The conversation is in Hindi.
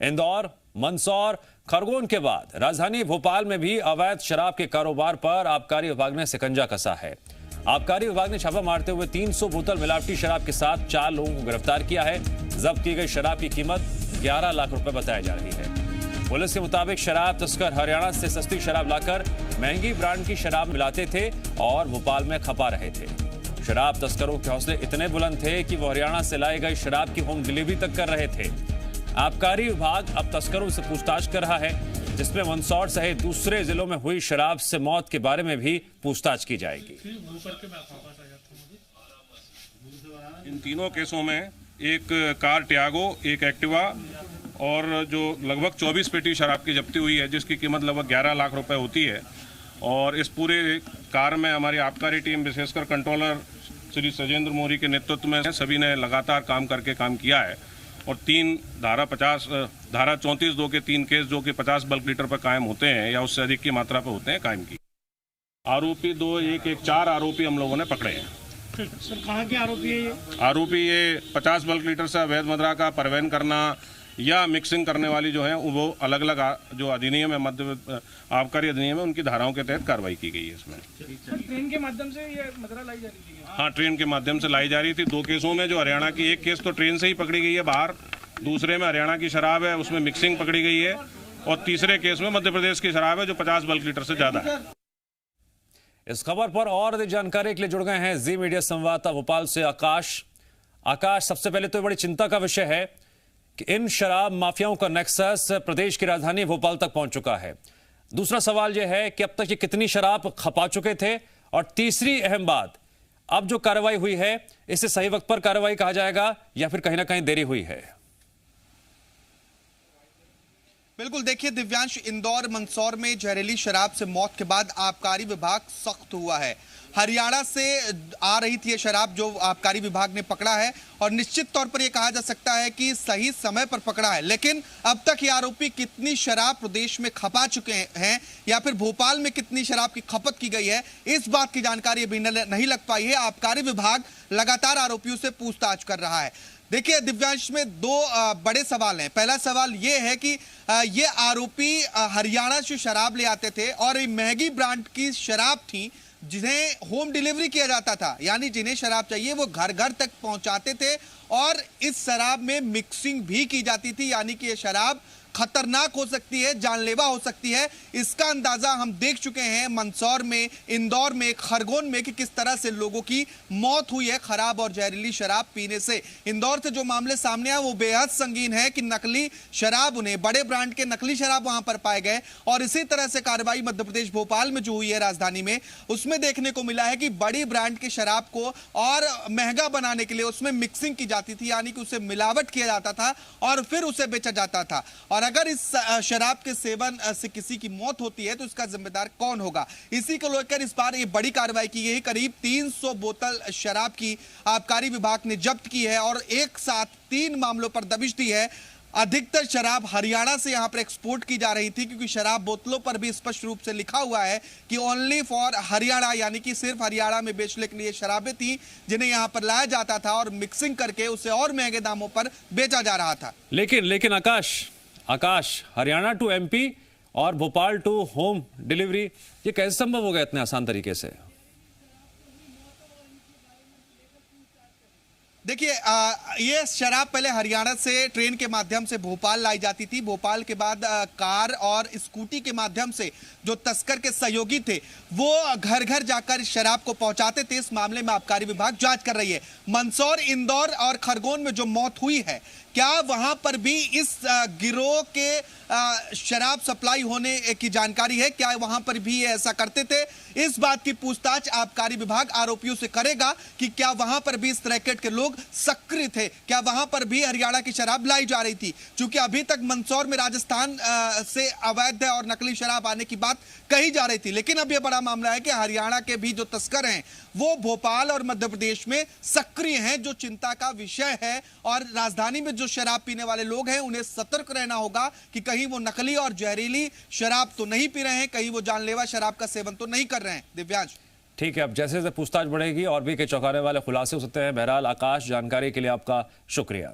इंदौर, मंदसौर, खरगोन के बाद राजधानी भोपाल में भी अवैध शराब के कारोबार पर आबकारी विभाग ने शिकंजा कसा है। आबकारी विभाग ने छापा मारते हुए 300 बोतल मिलावटी शराब के साथ 4 लोगों को गिरफ्तार किया है। जब्त की गई शराब की कीमत 11 लाख रुपए बताई जा रही है। पुलिस के मुताबिक शराब तस्कर हरियाणा से सस्ती शराब लाकर महंगी ब्रांड की शराब मिलाते थे और भोपाल में खपा रहे थे। शराब तस्करों के हौसले इतने बुलंद थे कि वो हरियाणा से लाई गई शराब की होम डिलीवरी तक कर रहे थे। आबकारी विभाग अब तस्करों से पूछताछ कर रहा है, जिसमें मंदसौर सहित दूसरे जिलों में हुई शराब से मौत के बारे में भी पूछताछ की जाएगी। इन तीनों केसों में एक कार टियागो, एक एक्टिवा और जो लगभग 24 पेटी शराब की जब्ती हुई है, जिसकी कीमत लगभग 11 लाख रुपए होती है। और इस पूरे कार में हमारी आबकारी टीम, विशेषकर कंट्रोलर श्री सजेंद्र मौर्य के नेतृत्व में सभी ने लगातार काम किया है और धारा 34(2) के 3 केस जो कि 50 बल्क लीटर पर कायम होते हैं या उससे अधिक की मात्रा पर होते हैं कायम की। आरोपी 4 आरोपी हम लोगों ने पकड़े हैं। सर, कहाँ के आरोपी है ये? आरोपी ये 50 बल्क लीटर से अवैध मदिरा का परिवहन करना या मिक्सिंग करने वाली जो है वो अलग अलग जो अधिनियम है, मध्य आबकारी अधिनियम है, उनकी धाराओं के तहत कार्रवाई की गई है। इसमें ट्रेन के माध्यम से ये मदिरा लाई जा रही थी? हाँ, ट्रेन के माध्यम से लाई जा रही थी। 2 केसों में जो हरियाणा की, एक केस तो ट्रेन से ही पकड़ी गई है बाहर, दूसरे में हरियाणा की शराब है, उसमें मिक्सिंग पकड़ी गई है, और तीसरे केस में मध्य प्रदेश की शराब है जो 50 बल्क लीटर से ज्यादा है। इस खबर पर और अधिक जानकारी के लिए जुड़ गए हैं जी मीडिया संवाददाता भोपाल से आकाश। आकाश, सबसे पहले तो बड़ी चिंता का विषय है कि इन शराब माफियाओं का नेक्सस प्रदेश की राजधानी भोपाल तक पहुंच चुका है। दूसरा सवाल यह है कि अब तक ये कितनी शराब खपा चुके थे, और तीसरी अहम बात, अब जो कार्रवाई हुई है इसे सही वक्त पर कार्रवाई कहा जाएगा या फिर कहीं ना कहीं देरी हुई है? बिल्कुल, देखिए दिव्यांश, इंदौर मंदसौर में जहरीली शराब से मौत के बाद आबकारी विभाग सख्त हुआ है। हरियाणा से आ रही थी ये शराब जो आबकारी विभाग ने पकड़ा है, और निश्चित तौर पर यह कहा जा सकता है कि सही समय पर पकड़ा है। लेकिन अब तक ये आरोपी कितनी शराब प्रदेश में खपा चुके हैं या फिर भोपाल में कितनी शराब की खपत की गई है, इस बात की जानकारी अभी नहीं लग पाई है। आबकारी विभाग लगातार आरोपियों से पूछताछ कर रहा है। देखिए दिव्यांश, में 2 बड़े सवाल हैं। पहला सवाल ये है कि ये आरोपी हरियाणा से शराब ले आते थे और ये महंगी ब्रांड की शराब थी जिन्हें होम डिलीवरी किया जाता था, यानी जिन्हें शराब चाहिए वो घर घर तक पहुंचाते थे, और इस शराब में मिक्सिंग भी की जाती थी, यानी कि ये शराब खतरनाक हो सकती है, जानलेवा हो सकती है। इसका अंदाजा हम देख चुके हैं मंदसौर में, इंदौर में, खरगोन में कि किस तरह से लोगों की मौत हुई है खराब और जहरीली शराब पीने से। इंदौर से जो मामले सामने आए वो बेहद संगीन है कि नकली शराब, उन्हें बड़े ब्रांड के नकली शराब वहां पर पाए गए, और इसी तरह से कार्रवाई मध्य प्रदेश भोपाल में जो हुई है राजधानी में, उसमें देखने को मिला है कि बड़ी ब्रांड के शराब को और महंगा बनाने के लिए उसमें मिक्सिंग की जाती थी, यानी कि उसे मिलावट किया जाता था और फिर उसे बेचा जाता था। और अगर इस शराब के सेवन से किसी की मौत होती है तो इसका जिम्मेदार कौन होगा? इसी को लेकर इस बार ये बड़ी कार्रवाई की गई। करीब 300 बोतल शराब की आबकारी विभाग ने जब्त की है और एक साथ 3 मामलों पर दबिश दी है। अधिकतर शराब हरियाणा से यहां पर एक्सपोर्ट की जा रही थी, क्योंकि शराब बोतलों पर भी स्पष्ट रूप से लिखा हुआ है कि ओनली फॉर हरियाणा, यानी कि सिर्फ हरियाणा में बेचने के लिए शराबें थी जिन्हें यहां पर लाया जाता था और मिक्सिंग करके उसे और महंगे दामों पर बेचा जा रहा था। लेकिन आकाश, हरियाणा टू एमपी और भोपाल टू होम डिलीवरी, ये कैसे संभव हो गया इतने आसान तरीके से? देखिए, ये शराब पहले हरियाणा से ट्रेन के माध्यम से भोपाल लाई जाती थी। भोपाल के बाद कार और स्कूटी के माध्यम से जो तस्कर के सहयोगी थे वो घर घर जाकर शराब को पहुंचाते थे। इस मामले में आबकारी विभाग जांच कर रही है। मंदसौर, इंदौर और खरगोन में जो मौत हुई है, क्या वहां पर भी इस गिरोह के शराब सप्लाई होने की जानकारी है? क्या वहां पर भी ये ऐसा करते थे? इस बात की पूछताछ आबकारी विभाग आरोपियों से करेगा कि क्या वहां पर भी इस रैकेट के लोग सक्रिय थे, क्या वहां पर भी हरियाणा की शराब लाई जा रही थी। क्योंकि अभी तक मंदसौर में राजस्थान से अवैध और नकली शराब आने की बात कही जा रही थी, लेकिन अब यह बड़ा मामला है कि हरियाणा के भी जो तस्कर हैं वो भोपाल और मध्य प्रदेश में सक्रिय हैं, जो चिंता का विषय है। और राजधानी में जो शराब पीने वाले लोग हैं उन्हें सतर्क रहना होगा कि कहीं वो नकली और जहरीली शराब तो नहीं पी रहे हैं, कहीं वो जानलेवा शराब का सेवन तो नहीं कर रहे हैं। दिव्यांश, ठीक है, अब जैसे जैसे पूछताछ बढ़ेगी और भी कई चौंकाने वाले खुलासे हो सकते हैं। बहरहाल आकाश, जानकारी के लिए आपका शुक्रिया।